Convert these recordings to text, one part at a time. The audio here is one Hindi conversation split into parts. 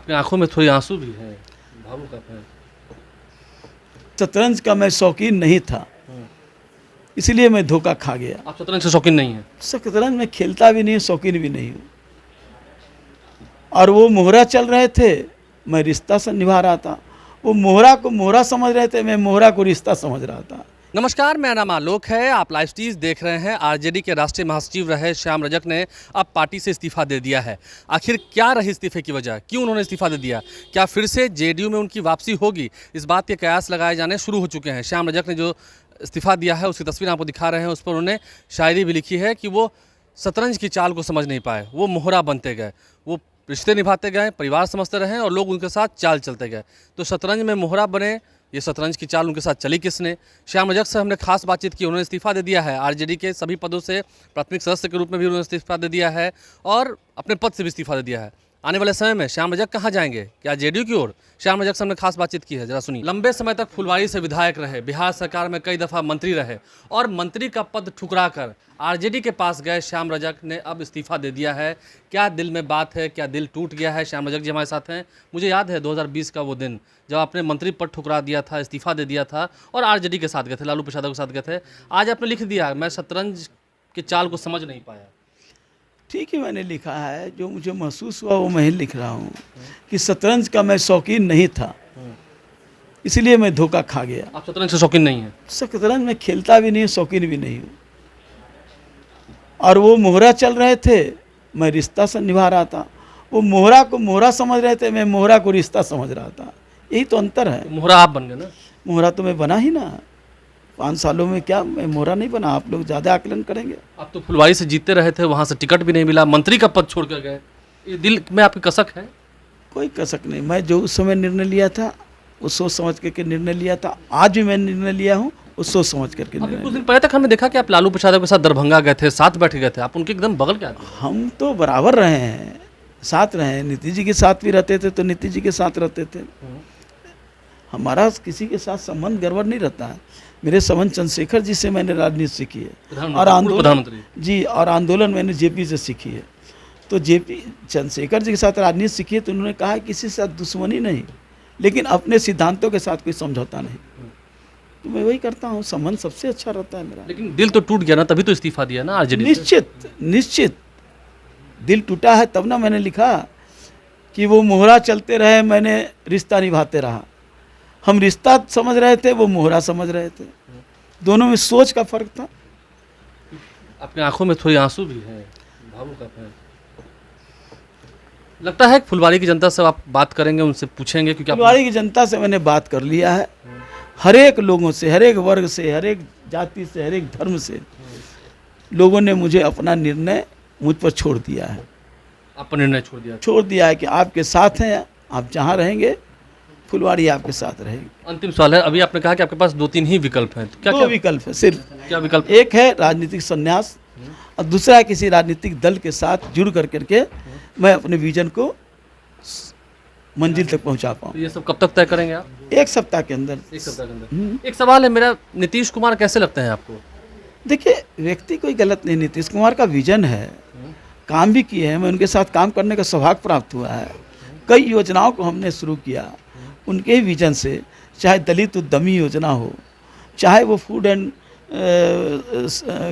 आपकी आंखों में थोड़ी आंसू भी है, भावुक आप हैं। शतरंज का मैं शौकीन नहीं था, इसलिए मैं धोखा खा गया। आप शतरंज से शौकीन नहीं हैं? शतरंज में खेलता भी नहीं हूँ, शौकीन भी नहीं हूँ। और वो मोहरा चल रहे थे, मैं रिश्ता से निभा रहा था। वो मोहरा को मोहरा समझ रहे थे, मैं मोहरा को रिश्ता समझ रहा था। नमस्कार, मेरा नाम आलोक है। आप लाइव स्टीज देख रहे हैं। आरजेडी के राष्ट्रीय महासचिव रहे श्याम रजक ने अब पार्टी से इस्तीफा दे दिया है। आखिर क्या रही इस्तीफे की वजह, क्यों उन्होंने इस्तीफा दे दिया? क्या फिर से जेडीयू में उनकी वापसी होगी? इस बात के कयास लगाए जाने शुरू हो चुके हैं। श्याम रजक ने जो इस्तीफा दिया है उसकी तस्वीर आपको दिखा रहे हैं। उस पर उन्होंने शायरी भी लिखी है कि वो शतरंज की चाल को समझ नहीं पाए, वो मोहरा बनते गए, वो रिश्ते निभाते गए, परिवार समझते रहे और लोग उनके साथ चाल चलते गए। तो शतरंज में मोहरा बने, ये शतरंज की चाल उनके साथ चली किसने? श्याम रजक से हमने खास बातचीत की। उन्होंने इस्तीफा दे दिया है। आरजेडी के सभी पदों से प्राथमिक सदस्य के रूप में भी उन्होंने इस्तीफा दे दिया है और अपने पद से भी इस्तीफा दे दिया है। आने वाले समय में श्याम रजक कहाँ जाएंगे? क्या जेडीयू की ओर? श्याम रजक से हमने खास बातचीत की है, जरा सुनिए। लंबे समय तक फुलवारी से विधायक रहे, बिहार सरकार में कई दफ़ा मंत्री रहे और मंत्री का पद ठुकरा कर आरजेडी के पास गए श्याम रजक ने अब इस्तीफा दे दिया है। क्या दिल में बात है, क्या दिल टूट गया है? श्याम रजक जी हमारे साथ हैं। मुझे याद है 2020 का वो दिन जब आपने मंत्री पद ठुकरा दिया था, इस्तीफा दे दिया था और आरजेडी के साथ गए थे, लालू प्रसाद के साथ गए थे। आज आपने लिख दिया, मैं शतरंज की चाल को समझ नहीं पाया। ठीक है, मैंने लिखा है, जो मुझे महसूस हुआ वो मैं लिख रहा हूँ कि शतरंज का मैं शौकीन नहीं था, इसलिए मैं धोखा खा गया। आप शतरंज से शौकीन नहीं हैं? शतरंज में खेलता भी नहीं हूँ, शौकीन भी नहीं हूँ। और वो मोहरा चल रहे थे, मैं रिश्ता से निभा रहा था। वो मोहरा को मोहरा समझ रहे थे, मैं मोहरा को रिश्ता समझ रहा था। यही तो अंतर है। तो मोहरा आप बन गए ना? मोहरा तो मैं बना ही ना। 5 सालों में क्या मैं मोहरा नहीं बना? आप लोग ज़्यादा आकलन करेंगे। आप तो फुलवारी से जीतते रहे थे, वहाँ से टिकट भी नहीं मिला, मंत्री का पद छोड़ कर गए। ये दिल में आपकी कसक है? कोई कसक नहीं। मैं जो उस समय निर्णय लिया था वो सोच समझ करके निर्णय लिया था। आज भी मैं निर्णय लिया हूँ वो सोच समझ करके अभी निर्णय कुछ दिन पहले तक हमने देखा कि आप लालू प्रसाद के साथ दरभंगा गए थे, साथ बैठ गए थे, आप उनके एकदम बगल के आदमी। हम तो बराबर रहे हैं, साथ रहे हैं। नीतीश जी के साथ भी रहते थे तो नीतीश जी के साथ रहते थे। हमारा किसी के साथ संबंध गड़बड़ नहीं रहता है। मेरे संबंध चंद्रशेखर जी से मैंने राजनीति सीखी है और आंदोलन प्रधानमंत्री जी, और आंदोलन मैंने जेपी से सीखी है। तो जेपी चंद्रशेखर जी के साथ राजनीति सीखी है तो उन्होंने कहा किसी से दुश्मनी नहीं, लेकिन अपने सिद्धांतों के साथ कोई समझौता नहीं। तो मैं वही करता हूँ, संबंध सबसे अच्छा रहता है मेरा। लेकिन दिल तो टूट गया ना, तभी तो इस्तीफा दिया ना आरजेडी से। निश्चित निश्चित दिल टूटा है, तब ना मैंने लिखा कि वो मोहरा चलते रहे, मैंने रिश्ता निभाते रहा। हम रिश्ता समझ रहे थे, वो मोहरा समझ रहे थे। दोनों में सोच का फर्क था। अपने आंखों में थोड़ी आंसू भी है, भावुक आप हैं। लगता है कि फुलवारी की जनता से आप बात करेंगे, उनसे पूछेंगे, क्योंकि फुलवारी की जनता से मैंने बात कर लिया है। हर एक लोगों से, हर एक वर्ग से, हर एक जाति से, हर एक धर्म से लोगों ने मुझे अपना निर्णय मुझ पर छोड़ दिया है। आपने निर्णय छोड़ दिया है कि आपके साथ हैं, आप जहाँ रहेंगे फुलवारी आपके साथ रहेगी। अंतिम सवाल है, अभी आपने कहा कि आपके पास 2-3 ही विकल्प हैं, तो क्या दो विकल्प है सिर्फ। क्या विकल्प? एक है राजनीतिक संन्यास और दूसरा है किसी राजनीतिक दल के साथ जुड़ करके मैं अपने विजन को मंजिल तक पहुंचा पाऊँ। तो ये सब कब तक तय करेंगे आप? 1 सप्ताह के अंदर। 1 सप्ताह के अंदर। एक सवाल है मेरा, नीतीश कुमार कैसे लगते हैं आपको? देखिए, व्यक्ति कोई गलत नहीं, नीतीश कुमार का विजन है, काम भी किए हैं। मैं उनके साथ काम करने का सौभाग्य प्राप्त हुआ है। कई योजनाओं को हमने शुरू किया उनके ही विजन से, चाहे दलित उद्यमी योजना हो, चाहे वो फूड एंड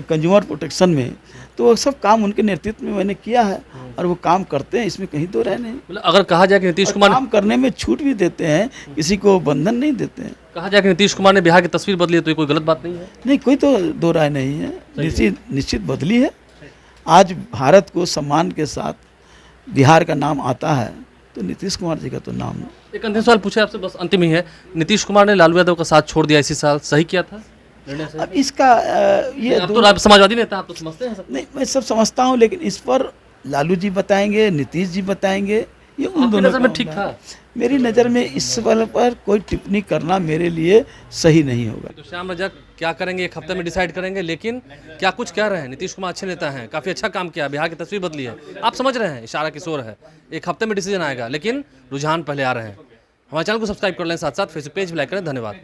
कंज्यूमर प्रोटेक्शन में, तो वो सब काम उनके नेतृत्व में मैंने किया है और वो काम करते हैं, इसमें कहीं दो रह नहीं। मतलब अगर कहा जाए कि नीतीश कुमार काम करने में छूट भी देते हैं, किसी को बंधन नहीं देते हैं। कहा जाए कि नीतीश कुमार ने बिहार की तस्वीर बदली है, तो ये कोई गलत बात नहीं है? नहीं, कोई तो दो राय नहीं है, निश्चित बदली है। आज भारत को सम्मान के साथ बिहार का नाम आता है तो नीतीश कुमार जी का तो नाम। एक अंतिम सवाल पूछे आपसे, बस अंतिम ही है। नीतीश कुमार ने लालू यादव का साथ छोड़ दिया इसी साल, सही किया था निर्णय? अब इसका ये आप तो समाजवादी नेता, आप तो समझते हैं सब। नहीं, मैं सब समझता हूँ, लेकिन इस पर लालू जी बताएंगे, नीतीश जी बताएंगे, ये उन दोनों नजर में ठीक था? मेरी नज़र में इस सवाल पर कोई टिप्पणी करना मेरे लिए सही नहीं होगा। तो श्याम रजक क्या करेंगे 1 हफ्ते में डिसाइड करेंगे, लेकिन क्या कुछ कह रहे हैं, नीतीश कुमार अच्छे नेता हैं, काफ़ी अच्छा काम किया, बिहार की तस्वीर बदली है, आप समझ रहे हैं, इशारा किशोर है। 1 हफ्ते में डिसीजन आएगा, लेकिन रुझान पहले आ रहे हैं। हमारे चैनल को सब्सक्राइब कर लें, साथ साथ फेसबुक पेज भी लाइक करें। धन्यवाद।